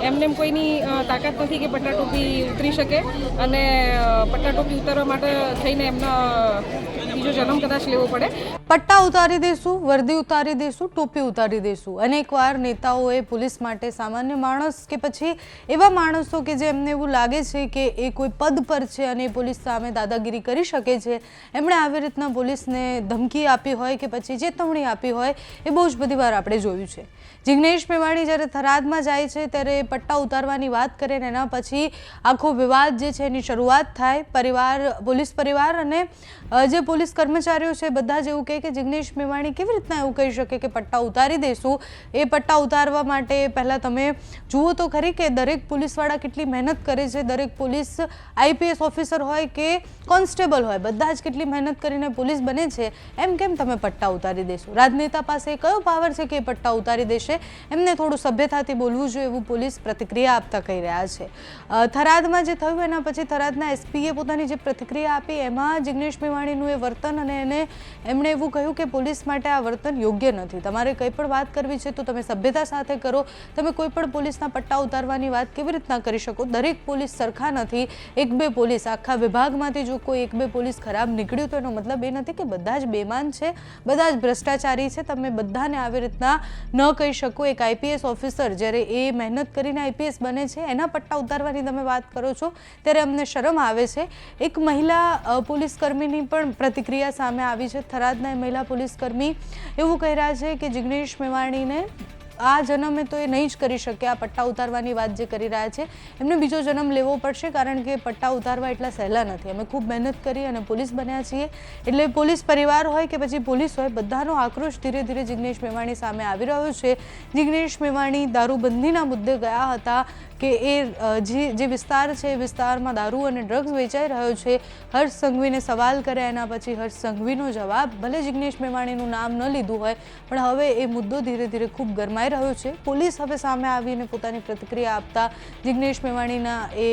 એમને કોઈની તાકાત નથી કે પટ્ટા ટોપી ઉતરી શકે અને પટ્ટા ટોપી ઉતારવા માટે થઈને એમનો બીજો જન્મ કદાચ લેવો પડે। પટ્ટા ઉતારી દેશું, વર્દી ઉતારી દેશું, ટોપી ઉતારી દેશું। અનેકવાર નેતાઓએ પોલીસ માટે સામાન્ય માણસ કે પછી એવા માણસો કે જેમને એવું લાગે છે કે એ કોઈ પદ પર છે અને પોલીસ સામે દાદાગીરી કરી શકે છે, એમણે આવી રીતના પોલીસને ધમકી આપી હોય કે પછી ચેતવણી આપી હોય, એ બહુ જ બધી વાર આપણે જોયું છે। જિગ્નેશ મેવાણી જ્યારે થરાદમાં જાય છે ત્યારે પટ્ટા ઉતારવાની વાત કરે ને એના પછી આખો વિવાદ જે છે એની શરૂઆત થાય। પોલીસ પરિવાર અને જે પોલીસ કર્મચારીઓ છે બધા જ એવું કહે કે જિગ્નેશ મેવાણી કેવી રીતના એવું કહી શકે કે પટ્ટા ઉતારી દઈશું। એ પટ્ટા ઉતારવા માટે પહેલાં તમે જુઓ તો ખરી કે દરેક પોલીસવાળા કેટલી મહેનત કરે છે। દરેક પોલીસ આઈપીએસ ઓફિસર હોય કે કોન્સ્ટેબલ હોય, બધા જ કેટલી મહેનત કરીને પોલીસ બને છે। એમ કેમ તમે પટ્ટા ઉતારી દેશો? રાજનેતા પાસે કયો પાવર છે કે એ પટ્ટા ઉતારી દેશે? એમને થોડું સભ્યતાથી બોલવું જોઈએ એવું પોલીસ પ્રતિક્રિયા આપતા કહી રહ્યા છે। થરાદમાં જે થયું એના પછી થરાદના એસપીએ પોતાની જે પ્રતિક્રિયા આપી એમાં જિગ્નેશ મેવાણીનું એ વર્તન અને એમણે એવું કહ્યું કે પોલીસ માટે આ વર્તન યોગ્ય નથી। તમારે કંઈ પણ વાત કરવી છે તો તમે સભ્યતા સાથે કરો। તમે કોઈ પણ પોલીસના પટ્ટા ઉતારવાની વાત કેવી રીતના કરી શકો? દરેક પોલીસ સરખા નથી। એક બે પોલીસ આખા વિભાગમાંથી જો કોઈ એક બે પોલીસ ખરાબ નીકળ્યું તો એનો મતલબ એ નથી કે બધા જ બેમાન છે, બધા જ ભ્રષ્ટાચારી છે। તમે બધાને આવી રીતના ન કહી શકો। એક આઈપીએસ ઓફિસર જ્યારે એ મહેનત કરીને આઈપીએસ બને છે એના પટ્ટા ઉતારવાની તમે વાત કરો છો ત્યારે અમને શરમ આવે છે। એક મહિલા પોલીસકર્મીની પણ પ્રતિક્રિયા સામે આવી છે। થરાદના મહિલા પોલીસકર્મી એવું કહી રહ્યા છે કે જિગ્નેશ મેવાણીને આ જન્મે તો એ નહીં જ કરી શકે। આ પટ્ટા ઉતારવાની વાત જે કરી રહ્યા છે એમને બીજો જન્મ લેવો પડશે, કારણ કે પટ્ટા ઉતારવા એટલા સહેલા નથી। અમે ખૂબ મહેનત કરી અને પોલીસ બન્યા છીએ। એટલે પોલીસ પરિવાર હોય કે પછી પોલીસ હોય, બધાનો આક્રોશ ધીરે ધીરે જિગ્નેશ મેવાણી સામે આવી રહ્યો છે। જિગ્નેશ મેવાણી દારૂબંધીના મુદ્દે ગયા હતા કે એ જે વિસ્તાર છે એ વિસ્તારમાં દારૂ અને ડ્રગ્સ વેચાઈ રહ્યો છે। હર્ષ સંઘવીને સવાલ કર્યા, એના પછી હર્ષ સંઘવીનો જવાબ, ભલે જિગ્નેશ મેવાણીનું નામ ન લીધું હોય પણ હવે એ મુદ્દો ધીરે ધીરે ખૂબ ગરમાઈ રહ્યો છે। પોલીસ હવે સામે આવીને પોતાની પ્રતિક્રિયા આપતા જિગ્નેશ મેવાણીના એ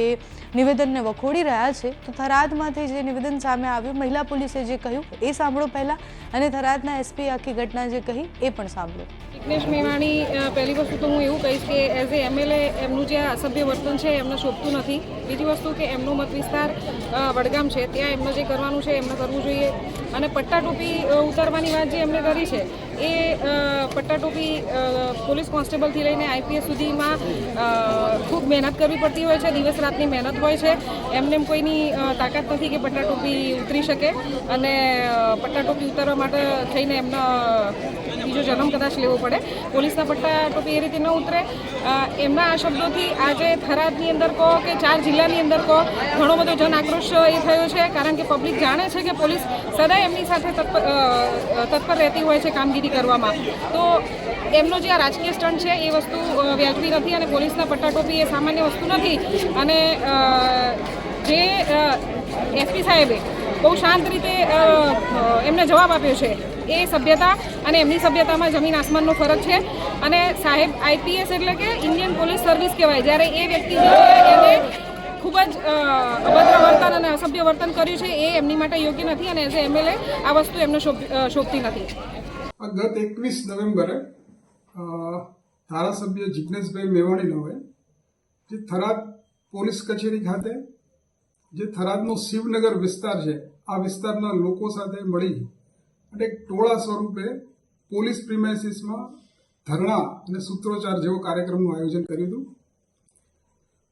નિવેદનને વખોડી રહ્યા છે। તો થરાદમાંથી જે નિવેદન સામે આવ્યું, મહિલા પોલીસે જે કહ્યું એ સાંભળો પહેલાં, અને થરાદના એસપી આખી ઘટના જે કહી એ પણ સાંભળો। જિગ્નેશ મેવાણી, પહેલી વસ્તુ તો હું એવું કહીશ કે એઝ એ એમએલએ એમનું જે અસભ્ય વર્તન છે એમને શોભતું નથી। બીજી વસ્તુ કે એમનો મત વિસ્તાર વડગામ છે, ત્યાં એમને જે કરવાનું છે એમને કરવું જોઈએ। અને પટ્ટા ટોપી ઉતારવાની વાત જે એમને કરી છે એ પટ્ટા ટોપી પોલીસ કોન્સ્ટેબલથી લઈને આઈપીએસ સુધીમાં ખૂબ મહેનત કરવી પડતી હોય છે, દિવસ રાતની મહેનત હોય છે। એમને કોઈની તાકાત નથી કે પટ્ટા ટોપી ઉતરી શકે અને પટ્ટા ટોપી ઉતારવા માટે થઈને એમનો બીજો જન્મ કદાચ લેવો પડે। પોલીસના પટ્ટા ટોપી એ રીતે ન ઉતરે। એમના આ શબ્દોથી આજે થરાદની અંદર કહો કે 4 જિલ્લાની અંદર કહો ઘણો બધો જન આક્રોશ એ થયો છે, કારણ કે પબ્લિક જાણે છે કે પોલીસ સદાય એમની સાથે તત્પર રહેતી હોય છે કામગીરી કરવામાં। તો એમનો જે આ રાજકીય સ્ટન્ટ છે એ વસ્તુ વ્યાજબી નથી અને પોલીસના પટ્ટા ટોપી એ સામાન્ય વસ્તુ નથી। અને જે એસપી સાહેબે બહુ શાંત રીતે એમને જવાબ આપ્યો છે એ સભ્યતા અને એમની સભ્યતામાં જમીન આસમાનનો ફરક છે। અને સાહેબ આઈપીએસ એટલે કે ઇન્ડિયન પોલીસ સર્વિસ કહેવાય, જ્યારે એ વ્યક્તિ જે છે એને ખૂબ જ અભદ્ર વર્તન અને અસભ્ય વર્તન કર્યું છે એ એમની માટે યોગ્ય નથી અને એઝ એ એમએલએ આ વસ્તુ એમને શોભતી નથી। ગત 21 નવેમ્બરે ધારાસભ્ય જિગ્નેશભાઈ મેવાણીનો જે થરાદ પોલીસ કચેરી ખાતે જે થરાદનો શિવનગર વિસ્તાર છે આ વિસ્તારના લોકો સાથે મળી અને એક ટોળા સ્વરૂપે પોલીસ પ્રિમાઇસીસમાં ધરણા અને સૂત્રોચ્ચાર જેવો કાર્યક્રમનું આયોજન કર્યું હતું।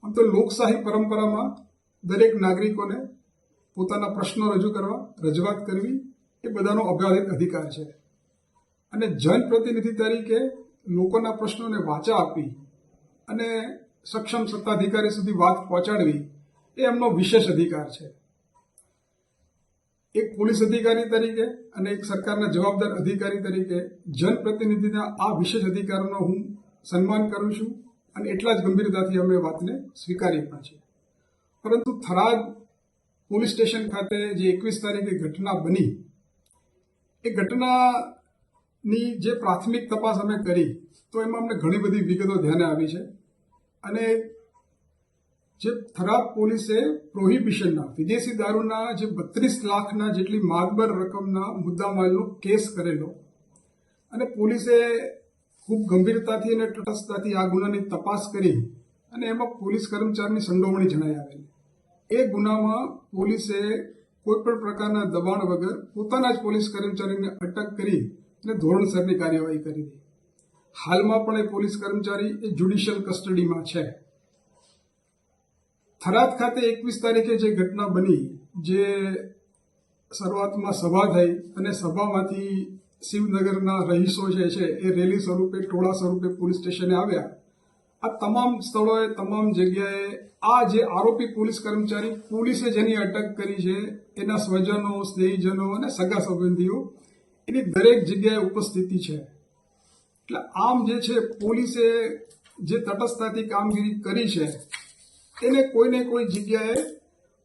આમ તો લોકશાહી પરંપરામાં દરેક નાગરિકોને પોતાના પ્રશ્નો રજૂ કરવા, રજૂઆત કરવી એ બધાનો અબાધિત અધિકાર છે અને જનપ્રતિનિધિ તરીકે લોકોના પ્રશ્નોને વાચા આપી અને સક્ષમ સત્તાધિકારી સુધી વાત પહોંચાડવી એ એમનો વિશેષ અધિકાર છે। એક પોલીસ અધિકારી તરીકે અને એક સરકારના જવાબદાર અધિકારી તરીકે જનપ્રતિનિધિના આ વિશેષ અધિકારનો હું સન્માન કરું છું અને એટલા જ ગંભીરતાથી અમે વાતને સ્વીકારી પણ છે। પરંતુ થરાદ પોલીસ સ્ટેશન ખાતે જે 21 તારીખે ઘટના બની એ ઘટનાની જે પ્રાથમિક તપાસ અમે કરી તો એમાં અમને ઘણી બધી વિગતો ધ્યાને આવી છે અને જે થરાદ પોલીસે પ્રોહિબિશનના વિદેશી દારૂના જે 32 લાખના જેટલી માતબર રકમના મુદ્દામાલનો કેસ કરેલો અને પોલીસે ખૂબ ગંભીરતાથી અને તટસ્થતાથી આ ગુનાની તપાસ કરી અને એમાં પોલીસ કર્મચારીની સંડોવણી જણાઈ આવેલી. એ ગુનામાં પોલીસે કોઈ પણ પ્રકારના દબાણ વગર પોતાના જ પોલીસ કર્મચારીને અટક કરી અને ધોરણસરની કાર્યવાહી કરી હતી. હાલમાં પણ એ પોલીસ કર્મચારી એ જ્યુડિશિયલ કસ્ટડીમાં છે. થરાદ ખાતે 21 તારીખે જે ઘટના બની, જે શરૂઆતમાં સભા થઈ અને સભામાંથી શિવનગરના રહીશો જે છે એ રેલી સ્વરૂપે ટોળા સ્વરૂપે પોલીસ સ્ટેશને આવ્યા. આ તમામ સ્થળોએ તમામ જગ્યાએ આ જે આરોપી પોલીસ કર્મચારી પોલીસે જેની અટક કરી છે એના સ્વજનો, સ્નેહીજનો અને સગા સંબંધીઓ એની દરેક જગ્યાએ ઉપસ્થિતિ છે. એટલે આમ જે છે પોલીસે જે તટસ્થતાથી કામગીરી કરી છે એને કોઈને કોઈ જગ્યાએ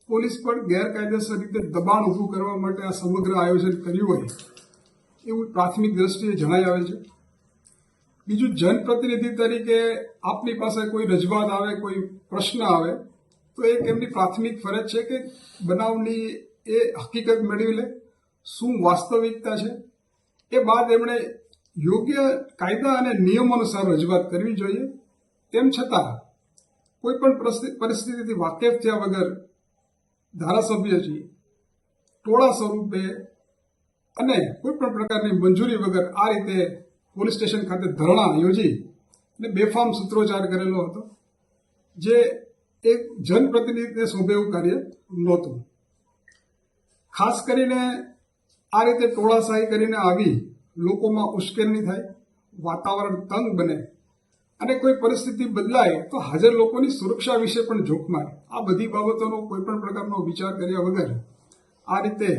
પોલીસ પર ગેરકાયદેસર રીતે દબાણ ઊભું કરવા માટે આ સમગ્ર આયોજન કર્યું હોય એવું પ્રાથમિક દ્રષ્ટિએ જણાઈ આવે છે. બીજું, જનપ્રતિનિધિ તરીકે આપની પાસે કોઈ રજૂઆત આવે, કોઈ પ્રશ્ન આવે તો એક એમની પ્રાથમિક ફરજ છે કે બનાવની એ હકીકત મેળવી લે, શું વાસ્તવિકતા છે. એ બાદ એમણે યોગ્ય કાયદા અને નિયમો અનુસાર રજૂઆત કરવી જોઈએ. તેમ છતાં કોઈ પણ પરિસ્થિતિથી વાકેફ થયા વગર ધારાસભ્યજી ટોળા સ્વરૂપે અને કોઈ પણ પ્રકારની મંજૂરી વગર આ રીતે પોલીસ સ્ટેશન ખાતે ધરણા યોજી અને બેફામ સૂત્રોચ્ચાર કરેલો હતો, જે એક જનપ્રતિનિધિને શોભે એવું કાર્ય નહોતું. ખાસ કરીને આ રીતે ટોળાશાહી કરીને આવી લોકોમાં ઉશ્કેરણી થાય, વાતાવરણ તંગ બને અને કોઈ પરિસ્થિતિ બદલાય તો હાજર લોકોની સુરક્ષા વિશે પણ જોખમાય. આ બધી બાબતોનો કોઈ પણ પ્રકારનો વિચાર કર્યા વગર આ રીતે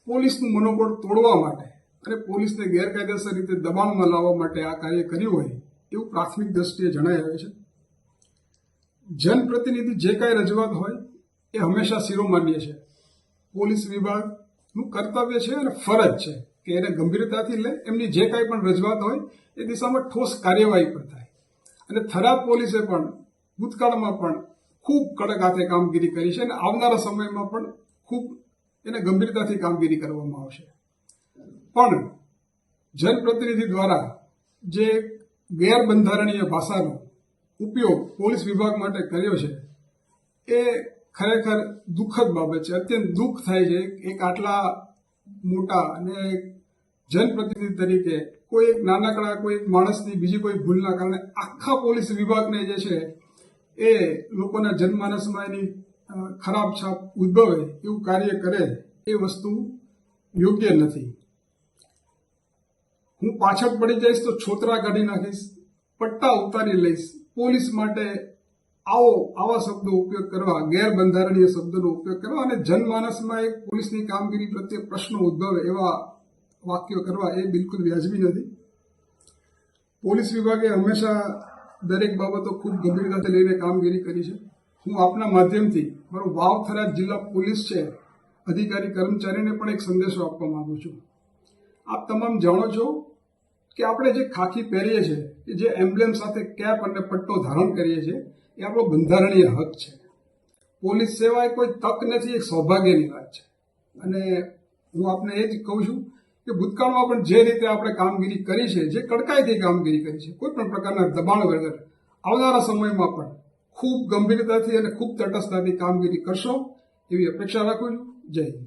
પોલીસનું મનોબળ તોડવા માટે અને પોલીસને ગેરકાયદેસર રીતે દબાણમાં લાવવા માટે આ કાર્ય કર્યું હોય એવું પ્રાથમિક દ્રષ્ટિએ જણાઈ આવે છે. જનપ્રતિનિધિ જે કાંઈ રજૂઆત હોય એ હંમેશા શિરોમાન્ય છે. પોલીસ વિભાગનું કર્તવ્ય છે અને ફરજ છે કે એને ગંભીરતાથી લે, એમની જે કાંઈ પણ રજૂઆત હોય એ દિશામાં ઠોસ કાર્યવાહી પણ થાય. અને થરાદ પોલીસે પણ ભૂતકાળમાં પણ ખૂબ કડક હાથે કામગીરી કરી છે અને આવનારા સમયમાં પણ ખૂબ એને ગંભીરતાથી કામગીરી કરવામાં આવશે. પણ જનપ્રતિનિધિ દ્વારા જે ગેરબંધારણીય ભાષાનો ઉપયોગ પોલીસ વિભાગ માટે કર્યો છે એ ખરેખર દુઃખદ બાબત છે. અત્યંત દુઃખ થાય છે એક આટલા મોટા અને જનપ્રતિનિધિ તરીકે કોઈ એક નાનકડા કોઈ એક માણસની બીજી કોઈ ભૂલના કારણે આખા પોલીસ વિભાગને જે છે એ લોકોના જનમાનસમાં એની ખરાબ છાપ ઉદ્ભવે એવું કાર્ય કરે એ વસ્તુ યોગ્ય નથી. હું પાછળ પડી જઈશ તો છોતરા કાઢી નાખીશ, પટ્ટા ઉતારી લઈશ. પોલીસ માટે આવા શબ્દો ઉપયોગ કરવા, ગેરબંધારણીય શબ્દોનો ઉપયોગ કરવા અને જનમાનસમાં એક પોલીસની કામગીરી પ્રત્યે પ્રશ્નો ઉદ્ભવે એવા વાક્યો કરવા એ બિલકુલ વ્યાજબી નથી. પોલીસ વિભાગે હંમેશા દરેક બાબતો ખૂબ ગંભીરતાથી લઈને કામગીરી કરી છે. હું આપના માધ્યમથી મારો વાવ થરાદ જિલ્લા પોલીસ છે અધિકારી કર્મચારીને પણ એક સંદેશો આપવા માંગુ છું. આપ તમામ જાણો છો કે આપણે જે ખાખી પહેરીએ છીએ, જે એમ્બ્લેમ સાથે કેપ અને પટ્ટો ધારણ કરીએ છીએ એ આપણો બંધારણીય હક છે. પોલીસ સેવા એ કોઈ તક નથી, એક સૌભાગ્યની વાત છે. અને હું આપને એ જ કહું છું કે ભૂતકાળમાં પણ જે રીતે આપણે કામગીરી કરી છે, જે કડકાઈથી કામગીરી કરી છે, કોઈ પણ પ્રકારના દબાણ વગર આવનારા સમયમાં પણ ખૂબ ગંભીરતાથી અને ખૂબ તટસ્થતાથી કામગીરી કરશો એવી અપેક્ષા રાખું છું. જય હિન્દ.